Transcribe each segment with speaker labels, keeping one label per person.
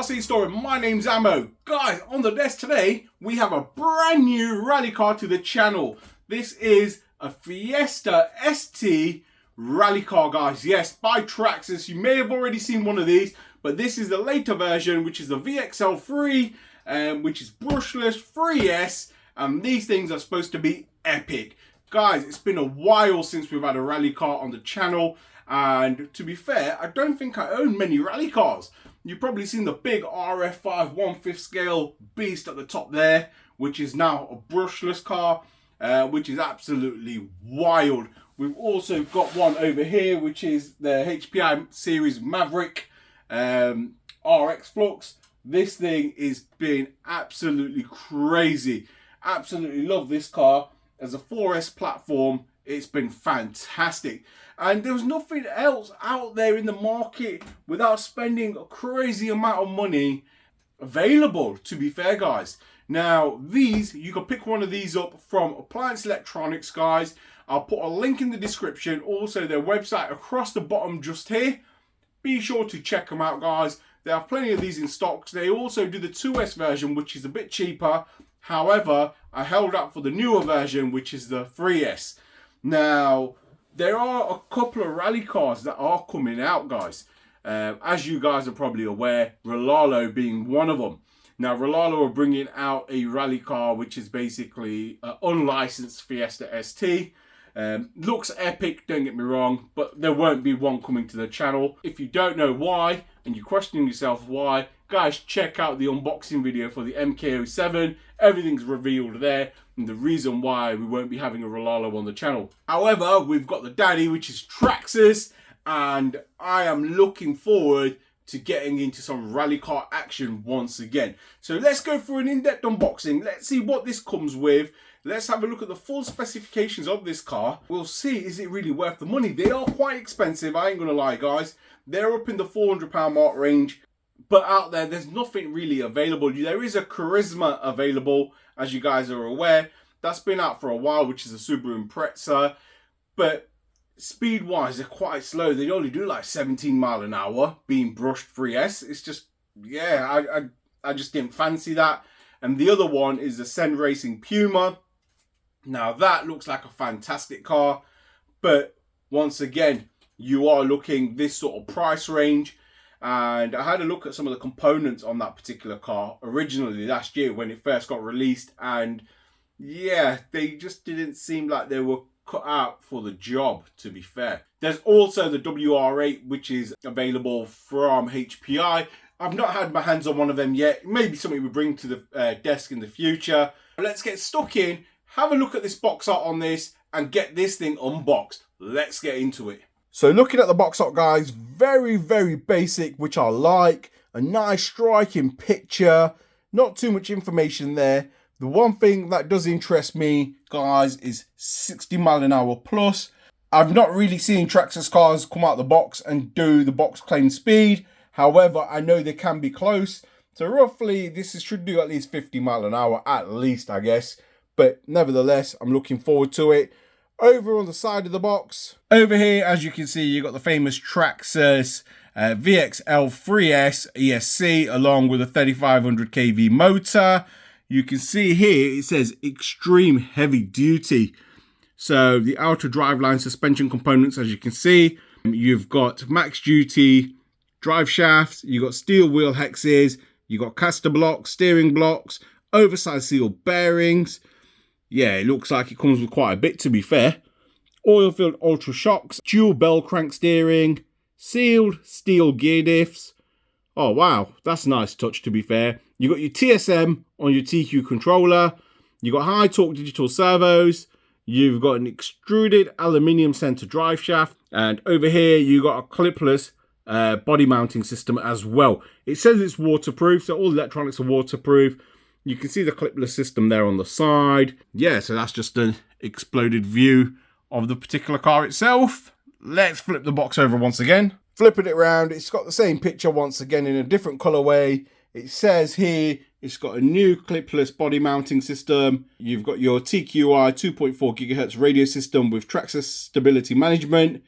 Speaker 1: Car City Story. My name's Ammo. Guys, on the desk today, we have a brand new rally car to the channel. This is a Fiesta ST rally car, guys. Yes, by Traxxas. You may have already seen one of these, but this is the later version, which is the VXL3, which is brushless, 3S, and these things are supposed to be epic. Guys, it's been a while since we've had a rally car on the channel, and to be fair, I don't think I own many rally cars. You've probably seen the big RF5 1/5 scale beast at the top there, which is now a brushless car, which is absolutely wild. We've also got one over here, which is the HPI series Maverick RX Flux. This thing is being absolutely crazy. Absolutely love this car. As a 4S platform, it's been fantastic. And there was nothing else out there in the market without spending a crazy amount of money available, to be fair, guys. Now, these, you can pick one of these up from Appliance Electronics, guys. I'll put a link in the description. Also, their website across the bottom just here. Be sure to check them out, guys. They have plenty of these in stock. They also do the 2S version, which is a bit cheaper. However, I held out for the newer version, which is the 3S. Now, there are a couple of rally cars that are coming out, guys. As you guys are probably aware, Rallo being one of them. Now, Rallo are bringing out a rally car, which is basically an unlicensed Fiesta ST. Looks epic, don't get me wrong, but there won't be one coming to the channel. If you don't know why, and you're questioning yourself why, guys, check out the unboxing video for the MK07. Everything's revealed there, and the reason why we won't be having a Rallo on the channel. However, we've got the daddy, which is Traxxas, and I am looking forward to getting into some rally car action once again. So let's go for an in-depth unboxing. Let's see what this comes with. Let's have a look at the full specifications of this car. We'll see, is it really worth the money? They are quite expensive, I ain't gonna lie, guys. They're up in the £400 mark range. But out there's nothing really available. There is a Charisma available, as you guys are aware. That's been out for a while, which is a Subaru Impreza. But speed-wise, they're quite slow. They only do like 17 miles an hour, being brushed 3S. It's just, yeah, I just didn't fancy that. And the other one is the Sen Racing Puma. Now, that looks like a fantastic car. But once again, you are looking this sort of price range. And I had a look at some of the components on that particular car originally last year when it first got released, and yeah, they just didn't seem like they were cut out for the job, to be fair. There's also the WR8, which is available from HPI. I've not had my hands on one of them yet. Maybe something we bring to the desk in the future. Let's get stuck in, have a look at this box art on this, and get this thing unboxed. Let's get into it. So looking at the box art, guys, very, very basic, which I like. A nice striking picture. Not too much information there. The one thing that does interest me, guys, is 60 miles an hour plus. I've not really seen Traxxas cars come out of the box and do the box claim speed. However, I know they can be close. So roughly, this should do at least 50 miles an hour, at least, I guess. But nevertheless, I'm looking forward to it. Over on the side of the box, over here, as you can see, you've got the famous Traxxas VXL3S ESC along with a 3500 kV motor. You can see here it says extreme heavy duty. So the outer driveline suspension components, as you can see, you've got max duty drive shafts, you've got steel wheel hexes, you've got caster blocks, steering blocks, oversized sealed bearings. Yeah, it looks like it comes with quite a bit, to be fair. Oil-filled Ultra Shocks, dual bell crank steering, sealed steel gear diffs. Oh, wow, that's a nice touch, to be fair. You got your TSM on your TQ controller. You got high torque digital servos. You've got an extruded aluminium center drive shaft. And over here, you got a clipless body mounting system as well. It says it's waterproof, so all the electronics are waterproof. You can see the clipless system there on the side. Yeah, so that's just an exploded view of the particular car itself. Let's flip the box over once again. Flipping it around, it's got the same picture once again in a different colorway. It says here it's got a new clipless body mounting system. You've got your TQI 2.4 GHz radio system with Traxxas stability management.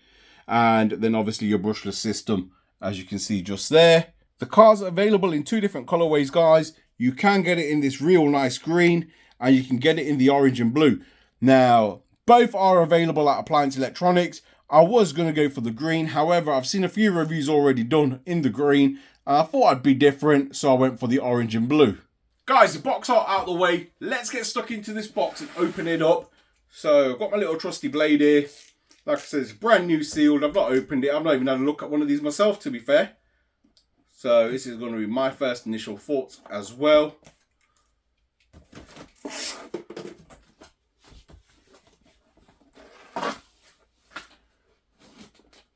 Speaker 1: And then obviously your brushless system, as you can see just there. The car's available in 2 different colorways, guys. You can get it in this real nice green, and you can get it in the orange and blue. Now, both are available at Appliance Electronics. I was going to go for the green. However, I've seen a few reviews already done in the green. I thought I'd be different, so I went for the orange and blue. Guys, the box art out of the way. Let's get stuck into this box and open it up. So, I've got my little trusty blade here. Like I said, it's brand new sealed. I've not opened it. I've not even had a look at one of these myself, to be fair. So, this is going to be my first initial thoughts as well.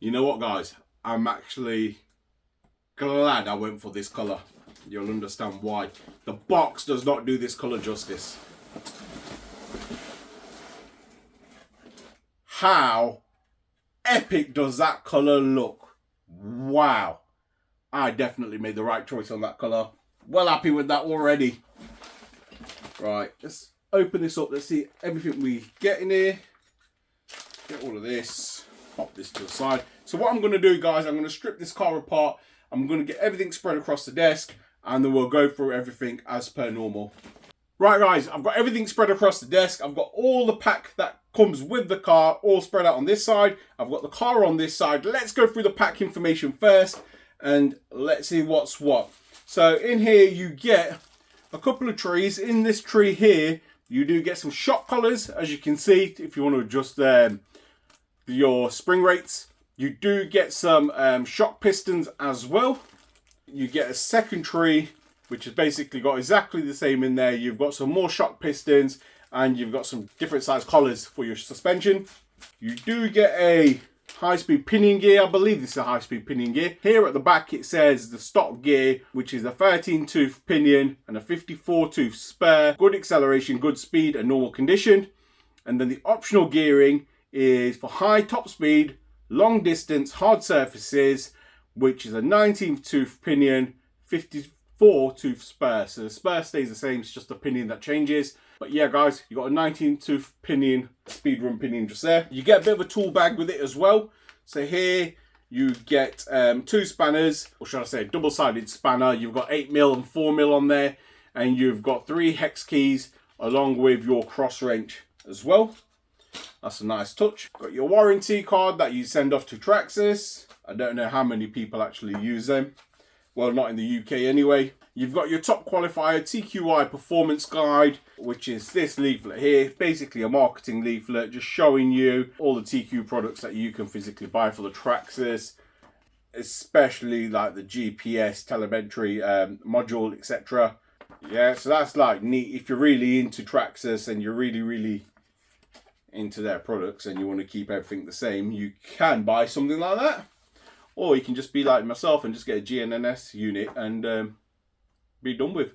Speaker 1: You know what, guys? I'm actually glad I went for this colour. You'll understand why. The box does not do this colour justice. How epic does that colour look? Wow. I definitely made the right choice on that colour. Well happy with that already. Right, let's open this up. Let's see everything we get in here. Get all of this. Pop this to the side. So what I'm going to do, guys, I'm going to strip this car apart. I'm going to get everything spread across the desk, and then we'll go through everything as per normal. Right, guys, I've got everything spread across the desk. I've got all the pack that comes with the car all spread out on this side. I've got the car on this side. Let's go through the pack information first, and let's see what's what. So in here you get a couple of trees. In this tree here, you do get some shock collars, as you can see, if you want to adjust your spring rates. You do get some shock pistons as well. You get a second tree, which has basically got exactly the same in there. You've got some more shock pistons, and you've got some different size collars for your suspension. You do get a high-speed pinion gear. I believe this is a high-speed pinion gear. Here at the back it says the stock gear, which is a 13-tooth pinion and a 54-tooth spare. Good acceleration, good speed, and normal condition. And then the optional gearing is for high top speed, long distance, hard surfaces, which is a 19-tooth pinion, 54-tooth spare. So the spare stays the same, it's just the pinion that changes. But yeah, guys, you got a 19-tooth pinion, speed run pinion just there. You get a bit of a tool bag with it as well. So here you get 2 spanners, or should I say a double-sided spanner. You've got 8mm and 4mm on there, and you've got 3 hex keys along with your cross wrench as well. That's a nice touch. Got your warranty card that you send off to Traxxas. I don't know how many people actually use them. Well, not in the UK anyway. You've got your top qualifier TQI performance guide, which is this leaflet here. Basically a marketing leaflet just showing you all the TQ products that you can physically buy for the Traxxas, especially like the GPS, telemetry module, etc. Yeah, so that's like neat. If you're really into Traxxas and you're really into their products and you want to keep everything the same, you can buy something like that. Or you can just be like myself and just get a GNNS unit and be done with.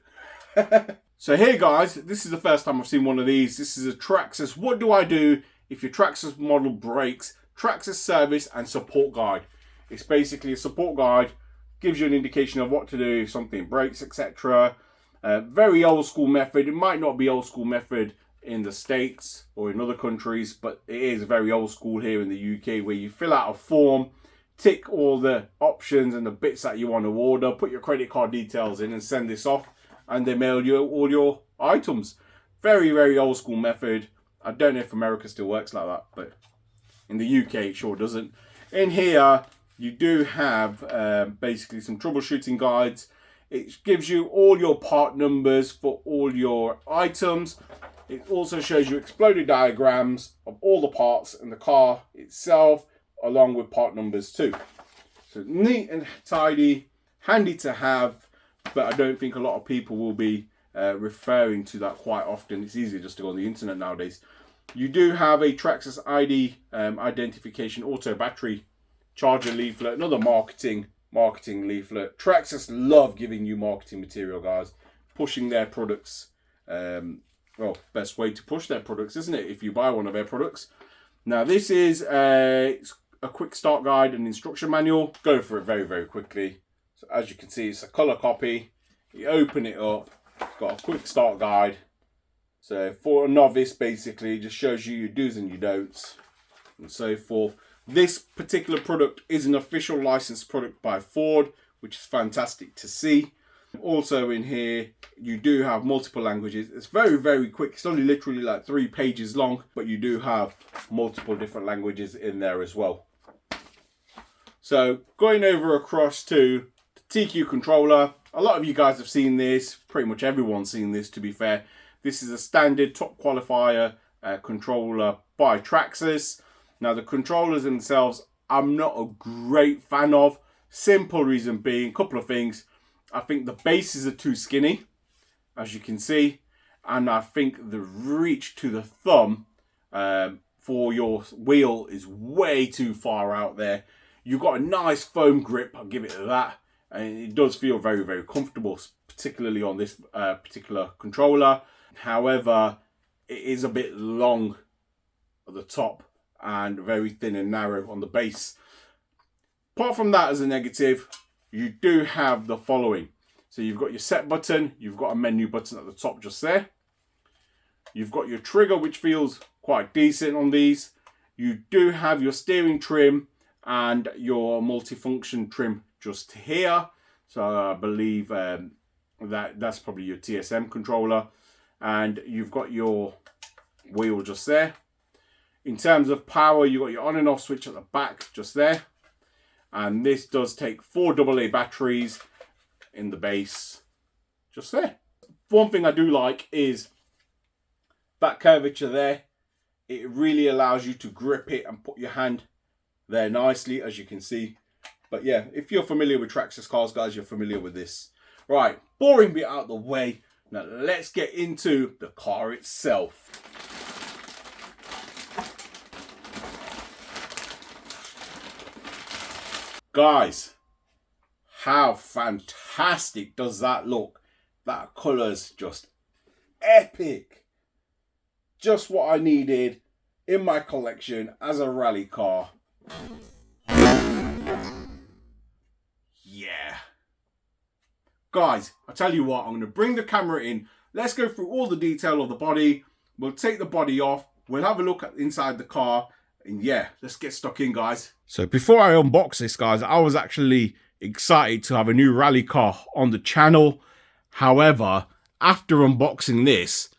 Speaker 1: So here, guys, this is the first time I've seen one of these. This is a Traxxas. What do I do if your Traxxas model breaks? Traxxas service and support guide. It's basically a support guide. Gives you an indication of what to do if something breaks, etc. Very old school method. It might not be old school method in the States or in other countries, but it is very old school here in the UK, where you fill out a form, tick all the options and the bits that you want to order, put your credit card details in and send this off, and they mail you all your items. Very old school method. I don't know if America still works like that, but in the UK it sure doesn't. In here you do have basically some troubleshooting guides. It gives you all your part numbers for all your items. It also shows you exploded diagrams of all the parts in the car itself, along with part numbers too. So neat and tidy, handy to have, but I don't think a lot of people will be referring to that quite often. It's easier just to go on the internet nowadays. You do have a Traxxas ID identification auto battery charger leaflet, another marketing leaflet. Traxxas love giving you marketing material, guys, pushing their products. Well, best way to push their products, isn't it, if you buy one of their products. Now this is a quick start guide and instruction manual. Go for it very quickly. So as you can see, it's a colour copy. You open it up, it's got a quick start guide. So for a novice, basically, it just shows you your do's and your don'ts and so forth. This particular product is an official licensed product by Ford, which is fantastic to see. Also in here, you do have multiple languages. It's very, very quick. It's only literally like 3 pages long, but you do have multiple different languages in there as well. So going over across to the TQ controller, a lot of you guys have seen this. Pretty much everyone's seen this, to be fair. This is a standard top qualifier controller by Traxxas. Now the controllers themselves, I'm not a great fan of. Simple reason being, a couple of things. I think the bases are too skinny, as you can see, and I think the reach to the thumb for your wheel is way too far out there. You've got a nice foam grip, I'll give it that, and it does feel very, very comfortable, particularly on this particular controller. However, it is a bit long at the top and very thin and narrow on the base. Apart from that, as a negative, you do have the following. So you've got your set button, you've got a menu button at the top just there. You've got your trigger, which feels quite decent on these. You do have your steering trim and your multifunction trim just here. So I believe that's probably your TSM controller. And you've got your wheel just there. In terms of power, you've got your on and off switch at the back just there. And this does take 4 AA batteries in the base, just there. One thing I do like is that curvature there. It really allows you to grip it and put your hand there nicely, as you can see. But yeah, if you're familiar with Traxxas cars, guys, you're familiar with this. Right, boring bit out of the way. Now let's get into the car itself. Guys, how fantastic does that look? That colour's just epic. Just what I needed in my collection as a rally car. Yeah. Guys, I tell you what, I'm going to bring the camera in. Let's go through all the detail of the body. We'll take the body off. We'll have a look at inside the car. And yeah, let's get stuck in, guys. So before I unbox this, guys, I was actually excited to have a new rally car on the channel. However, after unboxing this,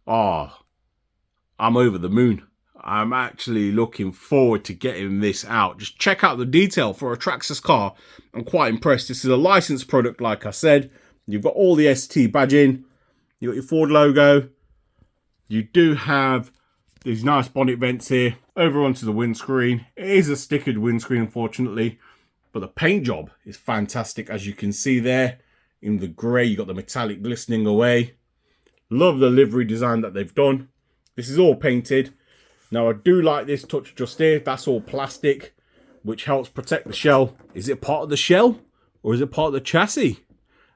Speaker 1: I'm over the moon. I'm actually looking forward to getting this out. Just check out the detail for a Traxxas car. I'm quite impressed. This is a licensed product, like I said. You've got all the ST badging. You've got your Ford logo. You do have these nice bonnet vents here over onto the windscreen. It is a stickered windscreen, unfortunately, but the paint job is fantastic, as you can see there. In the grey, you got the metallic glistening away. Love the livery design that they've done. This is all painted. Now, I do like this touch just here. That's all plastic, which helps protect the shell. Is it part of the shell or is it part of the chassis?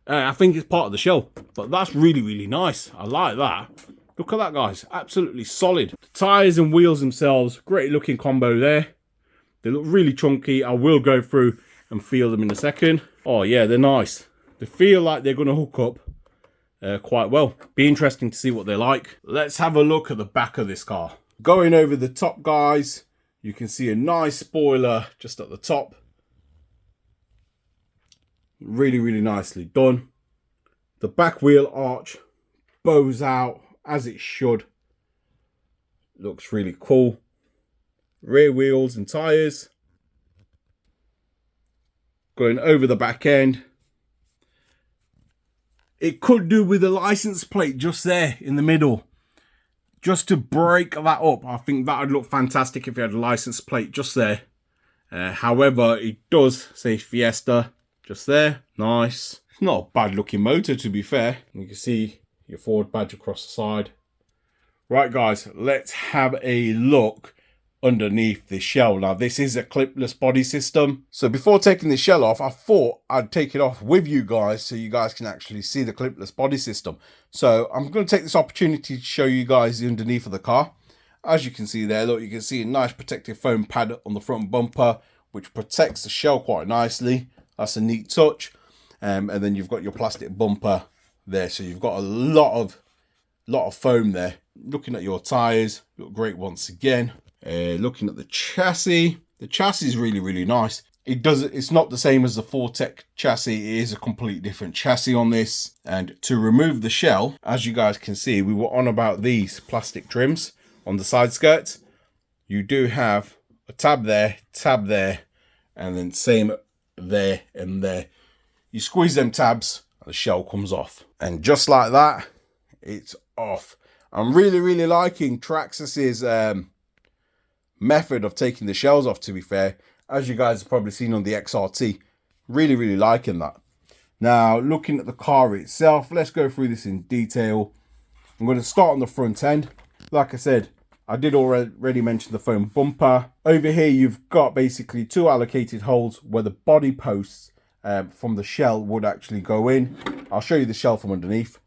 Speaker 1: I think it's part of the shell, but that's really, really nice. I like that. Look at that, guys. Absolutely solid. The tyres and wheels themselves, great looking combo there. They look really chunky. I will go through and feel them in a second. Oh, yeah, they're nice. They feel like they're going to hook up quite well. Be interesting to see what they're like. Let's have a look at the back of this car. Going over the top, guys, you can see a nice spoiler just at the top. Really, really nicely done. The back wheel arch bows out as it should. Looks really cool. Rear wheels and tyres. Going over the back end. It could do with a license plate just there in the middle. Just to break that up. I think that would look fantastic if you had a license plate just there. However, it does say Fiesta just there. Nice. It's not a bad looking motor, to be fair. You can see your Ford badge across the side. Right, guys, let's have a look underneath the shell. Now, this is a clipless body system. So before taking the shell off, I thought I'd take it off with you guys so you guys can actually see the clipless body system. So I'm going to take this opportunity to show you guys the underneath of the car. As you can see there, look, you can see a nice protective foam pad on the front bumper, which protects the shell quite nicely. That's a neat touch. And then you've got your plastic bumper there. So you've got a lot of foam there. Looking at your tyres, look great once again. Looking at the chassis is really, really nice. It's not the same as the Fortec chassis. It is a completely different chassis on this. And to remove the shell, as you guys can see, we were on about these plastic trims on the side skirts. You do have a tab there, and then same there and there. You squeeze them tabs and the shell comes off. And just like that, it's off. I'm really liking Traxxas's method of taking the shells off, to be fair. As you guys have probably seen on the XRT. Really liking that. Now, looking at the car itself, let's go through this in detail. I'm going to start on the front end. Like I said, I did already mention the foam bumper. Over here, you've got basically 2 allocated holes where the body posts from the shell would actually go in. I'll show you the shell from underneath.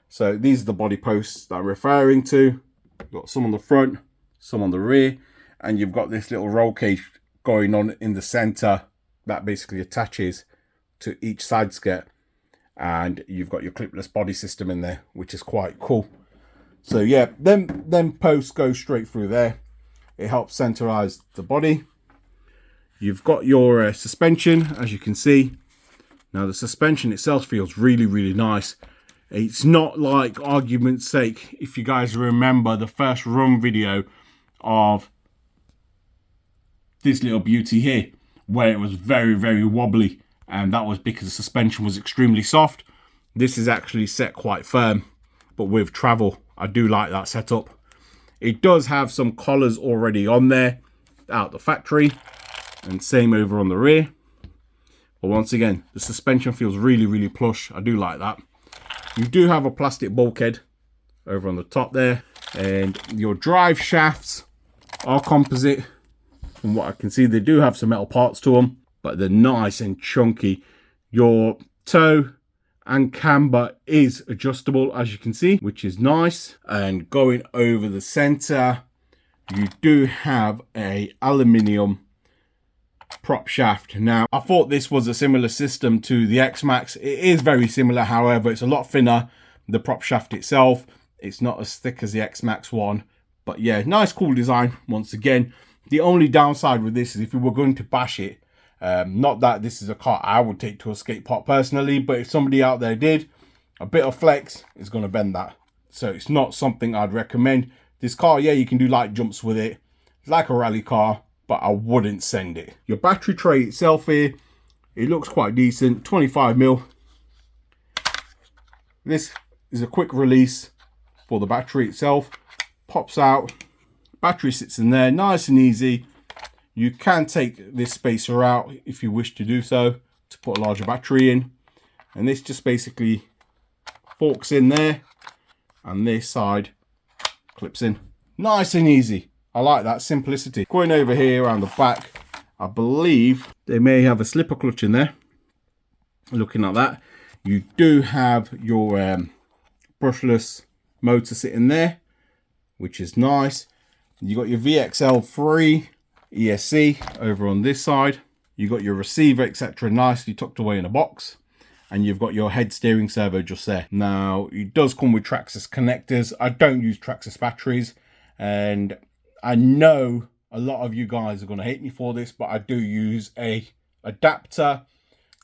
Speaker 1: So these are the body posts that I'm referring to. You've got some on the front, some on the rear, and you've got this little roll cage going on in the center that basically attaches to each side skirt. And you've got your clipless body system in there, which is quite cool. So yeah, them posts go straight through there. It helps centerize the body. You've got your suspension, as you can see. Now the suspension itself feels really nice. It's not like, argument's sake, if you guys remember the first run video of this little beauty here, where it was very wobbly, and that was because the suspension was extremely soft. This is actually set quite firm, but with travel, I do like that setup. It does have some collars already on there out the factory, and same over on the rear. But once again, the suspension feels really plush. I do like that. You do have a plastic bulkhead over on the top there, and your drive shafts are composite. From what I can see, they do have some metal parts to them, but they're nice and chunky. Your toe and camber is adjustable, as you can see, which is nice. And going over the center, you do have a aluminium prop shaft. Now, I thought this was a similar system to the X-Max. It is very similar, however, it's a lot thinner. The prop shaft itself, it's not as thick as the X-Max one. But yeah, nice, cool design, once again. The only downside with this is if you were going to bash it, not that this is a car I would take to a skate park personally, but if somebody out there did, a bit of flex is going to bend that. So it's not something I'd recommend. This car, yeah, you can do light jumps with it. It's like a rally car, but I wouldn't send it. Your battery tray itself here, it looks quite decent, 25mm. This is a quick release for the battery itself. Pops out, battery sits in there, nice and easy. You can take this spacer out if you wish to do so, to put a larger battery in. And this just basically forks in there, and this side clips in. Nice and easy. I like that simplicity. Going over here around the back, I believe they may have a slipper clutch in there. Looking at that, you do have your brushless motor sitting there, which is nice. You got your VXL3 ESC over on this side. You got your receiver, etc., nicely tucked away in a box. And you've got your head steering servo just there. Now, it does come with Traxxas connectors. I don't use Traxxas batteries, and I know a lot of you guys are going to hate me for this, but I do use a adapter.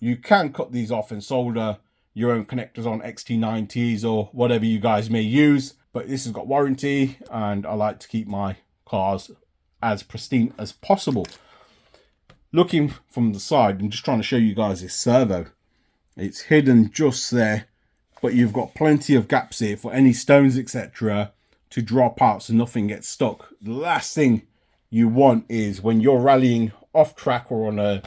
Speaker 1: You can cut these off and solder your own connectors on XT90s or whatever you guys may use, but this has got warranty, and I like to keep my cars as pristine as possible. Looking from the side, I'm just trying to show you guys this servo. It's hidden just there, but you've got plenty of gaps here for any stones, etc., to drop out so nothing gets stuck. The last thing you want is when you're rallying off track or on a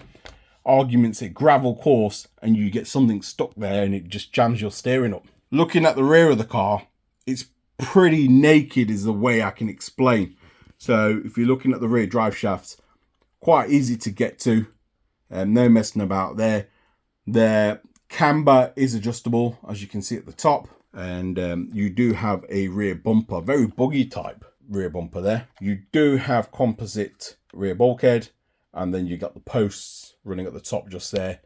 Speaker 1: argument's a gravel course and you get something stuck there and it just jams your steering up. Looking at the rear of the car, it's pretty naked is the way I can explain. So if you're looking at the rear drive shafts, quite easy to get to, no messing about there. The camber is adjustable, as you can see at the top, and you do have a rear bumper, very buggy type rear bumper there. You do have composite rear bulkhead, and then you got the posts running at the top just there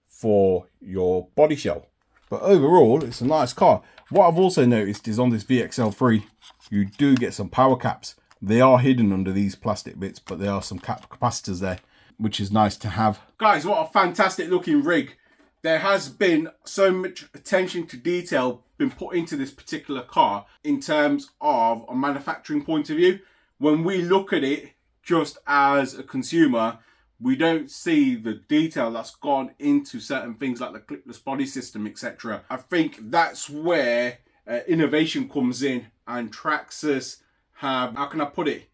Speaker 1: for your body shell. But overall, it's a nice car. What I've also noticed is on this VXL3, you do get some power caps. They are hidden under these plastic bits, but there are some capacitors there. which is nice to have. Guys, what a fantastic looking rig. There has been so much attention to detail been put into this particular car in terms of a manufacturing point of view. When we look at it just as a consumer, we don't see the detail that's gone into certain things like the clipless body system, etc. I think that's where innovation comes in, and Traxxas have, how can I put it,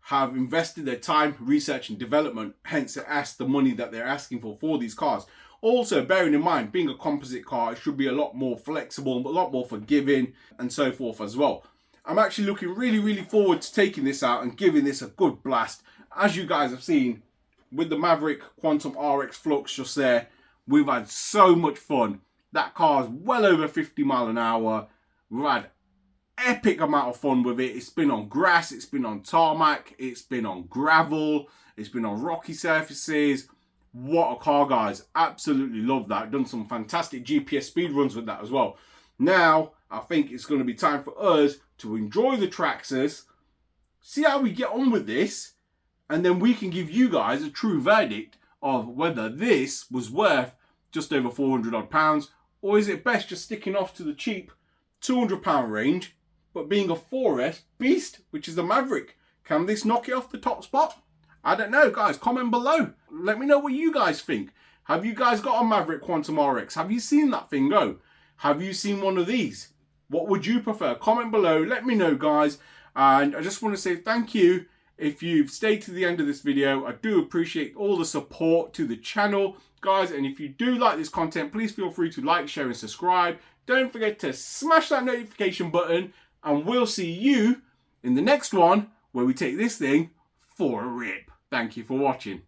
Speaker 1: have invested their time, research and development, hence it asks the money that they're asking for these cars. Also, bearing in mind, being a composite car, it should be a lot more flexible, a lot more forgiving and so forth as well. I'm actually looking really forward to taking this out and giving this a good blast. As you guys have seen with the Maverick Quantum RX Flux just there, we've had so much fun. That car's well over 50 miles an hour. We've had epic amount of fun with it. It's been on grass, it's been on tarmac, it's been on gravel, it's been on rocky surfaces. What a car, guys. Absolutely love that. Done some fantastic GPS speed runs with that as well. Now, I think it's going to be time for us to enjoy the Traxxas, see how we get on with this, and then we can give you guys a true verdict of whether this was worth just over 400 odd pounds, or is it best just sticking off to the cheap £200 range, but being a 4S beast, which is the Maverick. Can this knock it off the top spot? I don't know, guys. Comment below. Let me know what you guys think. Have you guys got a Maverick Quantum RX? Have you seen that thing go? Have you seen one of these? What would you prefer? Comment below. Let me know, guys. And I just want to say thank you if you've stayed to the end of this video. I do appreciate all the support to the channel, guys. And if you do like this content, please feel free to like, share and subscribe. Don't forget to smash that notification button. And we'll see you in the next one where we take this thing for a rip. Thank you for watching.